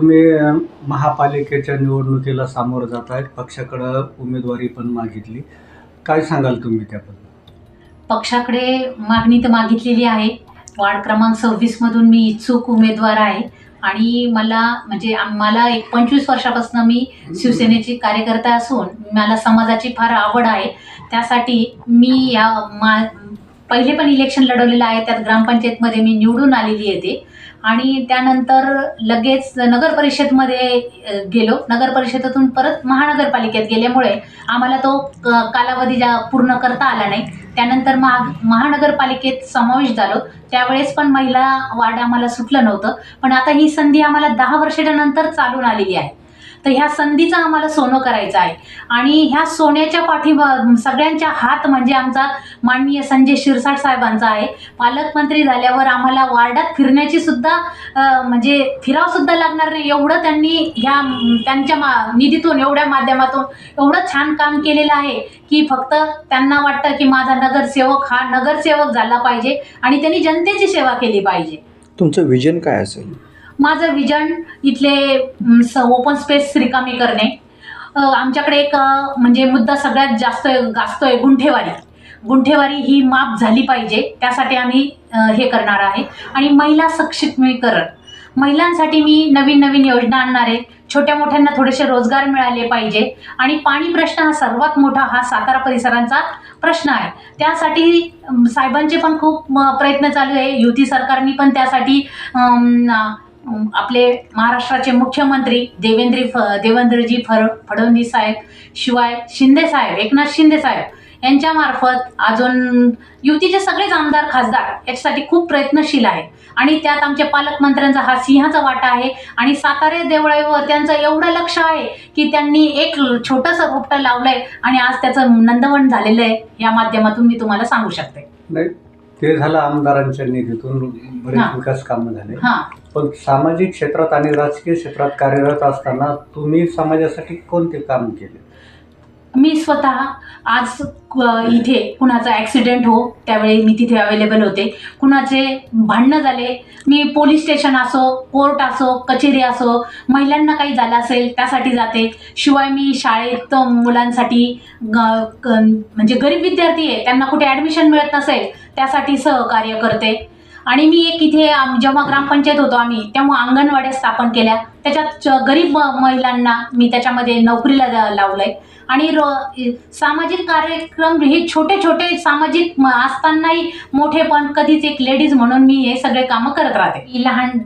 तुम्ही महापालिकेच्या निवडणुकीला सामोरं जात आहेत. पक्षाकडं उमेदवारी पण मागितली. काय सांगाल तुम्ही त्याबद्दल? पक्षाकडे मागणी तर मागितलेली आहे. वार्ड क्रमांक 26 मधून मी इच्छुक उमेदवार आहे आणि मला एक 25 वर्षापासून मी शिवसेनेची कार्यकर्ता असून मला समाजाची फार आवड आहे. त्यासाठी मी पहिले पण इलेक्शन लढवलेलं आहे. त्यात ग्रामपंचायतमध्ये मी निवडून आलेली आहे आणि त्यानंतर लगेच नगर परिषदमध्ये गेलो. नगर परिषदेतून परत महानगरपालिकेत गेल्यामुळे आम्हाला तो कालावधी पूर्ण करता आला नाही. त्यानंतर महानगरपालिकेत समावेश झालो. त्यावेळेस पण महिला वार्ड आम्हाला सुटलं नव्हतं. पण आता ही संधी आम्हाला 10 वर्षाच्या नंतर चालून आलेली आहे. तर ह्या संधीचं आम्हाला सोनं करायचं आहे आणि ह्या सोन्याच्या सगळ्यांच्या हात म्हणजे आमचा माननीय संजय शिरसाट साहेबांचा आहे. पालकमंत्री झाल्यावर आम्हाला वार्डात फिरण्याची सुद्धा फिरावसुद्धा लागणार नाही एवढं त्यांनी त्यांच्या निधीतून एवढ्या माध्यमातून एवढं छान काम केलेलं आहे की फक्त त्यांना वाटतं की माझा नगरसेवक हा नगरसेवक झाला पाहिजे आणि त्यांनी जनतेची सेवा केली पाहिजे. तुमचं विजन काय असेल? माझं विजन इथले ओपन स्पेस रिकामी करणे. आमच्याकडे एक मुद्दा सगळ्यात जास्त गाजतोय गुंठेवारी ही माफ झाली पाहिजे. त्यासाठी आम्ही हे करणार आहे. आणि महिला सक्षमीकरण, महिलांसाठी मी नवीन योजना आणणार आहे. छोट्या मोठ्यांना थोडेसे रोजगार मिळाले पाहिजे आणि पाणी प्रश्न हा सर्वात मोठा हा सातारा परिसरांचा प्रश्न आहे. त्यासाठी साहेबांचे पण खूप प्रयत्न चालू आहे. युती सरकारने पण त्यासाठी आपले महाराष्ट्राचे मुख्यमंत्री देवेंद्रजी फडणवीस साहेब, शिवाय एकनाथ शिंदे साहेब यांच्यामार्फत अजून युतीचे सगळेच आमदार खासदार याच्यासाठी खूप प्रयत्नशील आहेत आणि त्यात आमच्या पालकमंत्र्यांचा हा सिंहाचा वाटा आहे. आणि सातारा देवळाईवर त्यांचं एवढं लक्ष आहे की त्यांनी एक छोटंसं रोपटं लावलंय आणि आज त्याचं नंदवन झालेलं आहे. या माध्यमातून मी तुम्हाला सांगू शकते. नाही, ते झालं आमदारांच्या निधीतून बरेच विकास कामं झाले. पण सामाजिक क्षेत्रात आणि राजकीय क्षेत्रात कार्यरत असताना तुम्ही समाजासाठी कोणते काम केले? मी स्वतः आज इथे कुणाचा ॲक्सिडेंट हो त्यावेळी मी तिथे अवेलेबल होते. कुणाचे भांडणं झाले, मी पोलीस स्टेशन असो, कोर्ट असो, कचेरी असो, महिलांना काही झालं असेल त्यासाठी जाते. शिवाय मी शाळेत मुलांसाठी गरीब विद्यार्थी आहे त्यांना कुठे ॲडमिशन मिळत नसेल त्यासाठी सहकार्य करते. आणि मी इथे जेव्हा ग्रामपंचायत होतो आम्ही तेव्हा अंगणवाड्या स्थापन केल्या. त्याच्यात गरीब महिलांना मी त्याच्यामध्ये नोकरीला लावलंय. आणि सामाजिक कार्यक्रम हे छोटे सामाजिक असतानाही मोठे पण कधीच एक लेडीज म्हणून मी हे सगळे कामं करत राहते.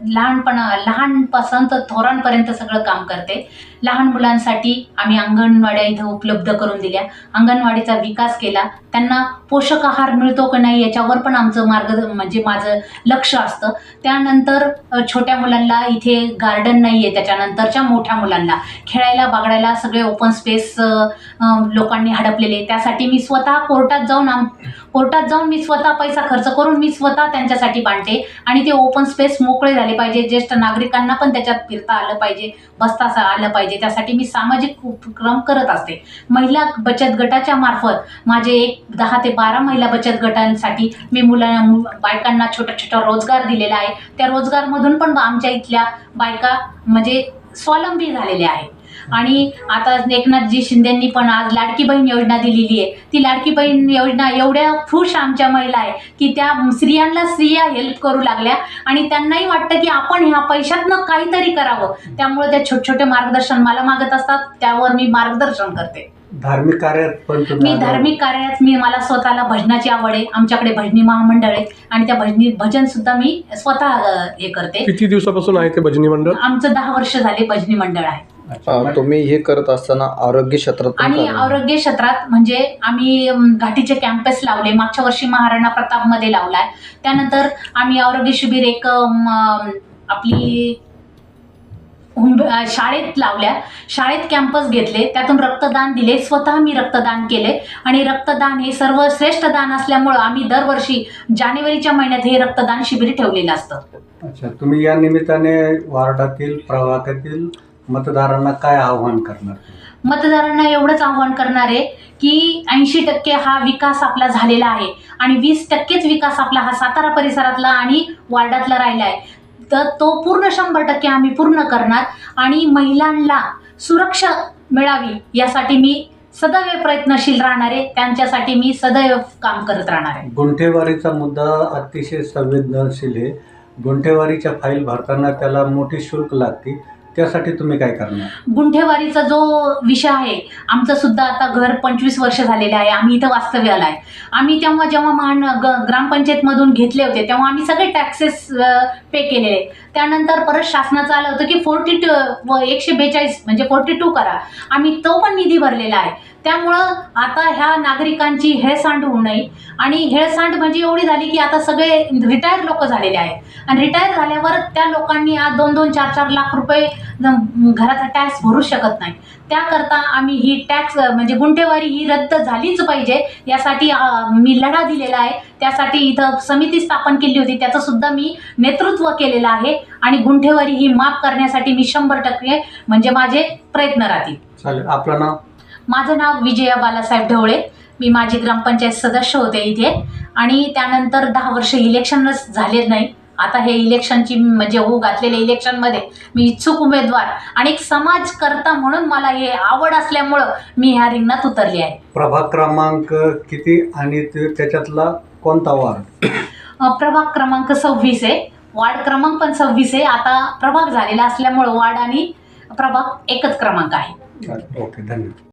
लहानपासून तर थोरांपर्यंत सगळं काम करते. लहान मुलांसाठी आम्ही अंगणवाड्या इथं उपलब्ध करून दिल्या. अंगणवाडीचा विकास केला. त्यांना पोषक आहार मिळतो की नाही याच्यावर पण आमचं माझं लक्ष असतं. त्यानंतर छोट्या मुलांना इथे गार्डन नाही आहे. त्याच्यानंतरच्या मोठ्या मुलांना खेळायला बागडायला सगळे ओपन स्पेस लोकांनी हडपलेले. त्यासाठी मी स्वतः कोर्टात जाऊन मी स्वतः पैसा खर्च करून मी स्वतः त्यांच्यासाठी बांधते. आणि ते ओपन स्पेस मोकळे झाले पाहिजे. ज्येष्ठ नागरिकांना पण त्याच्यात फिरता आलं पाहिजे, बसता आलं पाहिजे. त्यासाठी मी सामाजिक उपक्रम करत असते. महिला बचत गटाच्या मार्फत माझे 10 ते 12 महिला बचत गटांसाठी मी बायकांना छोटा रोजगार दिलेला आहे. त्या रोजगारमधून पण आमच्या इथल्या बायका स्वावलंबी झालेल्या आहेत. आणि आता एकनाथजी शिंदेंनी पण आज लाडकी बहीण योजना दिलेली आहे. ती लाडकी बहीण योजना एवढ्या खुश आमच्या महिला आहे की त्या स्त्रिया हेल्प करू लागल्या आणि त्यांनाही वाटतं की आपण ह्या पैशातनं काहीतरी करावं. त्यामुळे त्या छोटे मार्गदर्शन मला मागत असतात, त्यावर मी मार्गदर्शन करते. धार्मिक कार्यात पण मला स्वतःला भजनाची आवड आहे. आमच्याकडे भजनी महामंडळ आहे आणि त्या भजन सुद्धा मी स्वतः हे करते. किती दिवसापासून आहे ते भजनी मंडळ? आमचं 10 वर्ष झाले भजनी मंडळ आहे. तुम्ही हे करत असताना आरोग्य क्षेत्रात आरोग्य क्षेत्रात आम्ही घाटीचे कॅम्पस लावले. मागच्या वर्षी महाराणा प्रताप मध्ये लावलाय. त्यानंतर आम्ही आरोग्य शिबिर एक आपली शाळेत लावल्या. शाळेत कॅम्पस घेतले, त्यातून रक्तदान दिले. स्वतः मी रक्तदान केले आणि रक्तदान हे सर्वश्रेष्ठ दान असल्यामुळं आम्ही दरवर्षी जानेवारीच्या महिन्यात हे रक्तदान शिबिर ठेवलेलं असतं. अच्छा, तुम्ही या निमित्ताने वार्डातील प्रभागातील मतदारांना काय आव्हान करणार? मतदारांना एवढंच आव्हान करणार आहे की 80% हा विकास आपला झालेला आहे आणि 20%च विकास आपला हा सातारा परिसरातला आणि वार्डातला राहिला आहे. तर तो पूर्ण 100% आम्ही पूर्ण करणार आणि महिलांना सुरक्षा मिळावी यासाठी मी सदैव प्रयत्नशील राहणार आहे. त्यांच्यासाठी मी सदैव काम करत राहणार आहे. गुंठेवारीचा मुद्दा अतिशय संवेदनशील आहे. गुंठेवारीच्या फाईल भरताना त्याला मोठी शुल्क लागते, त्यासाठी तुम्ही काय करणार? गुंठेवारीचा जो विषय आहे, आमचं सुद्धा आता घर 25 वर्ष झालेलं आहे. आम्ही इथं वास्तव्याला आहे. आम्ही जेव्हा ग्रामपंचायतमधून घेतले होते तेव्हा आम्ही सगळे टॅक्सेस पे केलेले. त्यानंतर परत शासनाचं आलं होतं की 142 म्हणजे 42 करा. आम्ही तो पण निधी भरलेला आहे. त्यामुळं आता ह्या नागरिकांची हेळसांड होऊ नये. आणि हेळसांड म्हणजे एवढी झाली की आता सगळे रिटायर लोक झालेले आहेत आणि रिटायर झाल्यावर त्या लोकांनी आज 2-2, 4-4 लाख रुपये घराचा टॅक्स भरू शकत नाही. त्याकरता आम्ही ही टॅक्स म्हणजे गुंठेवारी ही रद्द झालीच पाहिजे यासाठी मी लढा दिलेला आहे. त्यासाठी इथं समिती स्थापन केली होती, त्याचं सुद्धा मी नेतृत्व केलेलं आहे आणि गुंठेवारी ही माफ करण्यासाठी मी 100% म्हणजे माझे प्रयत्न राहतील. चालेल. आपलं नाव? माझं नाव विजया बालासाहेब ढवळे. मी माझी ग्रामपंचायत सदस्य होते इथे आणि त्यानंतर 10 वर्ष इलेक्शनच झाले नाही. आता हे इलेक्शनची म्हणजे घातलेल्या इलेक्शनमध्ये मी इच्छुक उमेदवार आणि एक समाजकर्ता म्हणून मला हे आवड असल्यामुळं मी ह्या रिंगणात उतरली आहे. प्रभाग क्रमांक किती आणि त्याच्यातला कोणता वार्ड? प्रभाग क्रमांक 26 आहे. वार्ड क्रमांक पण 26 आहे. आता प्रभाग झालेला असल्यामुळं वार्ड आणि प्रभाग एकच क्रमांक आहे. ओके, धन्यवाद.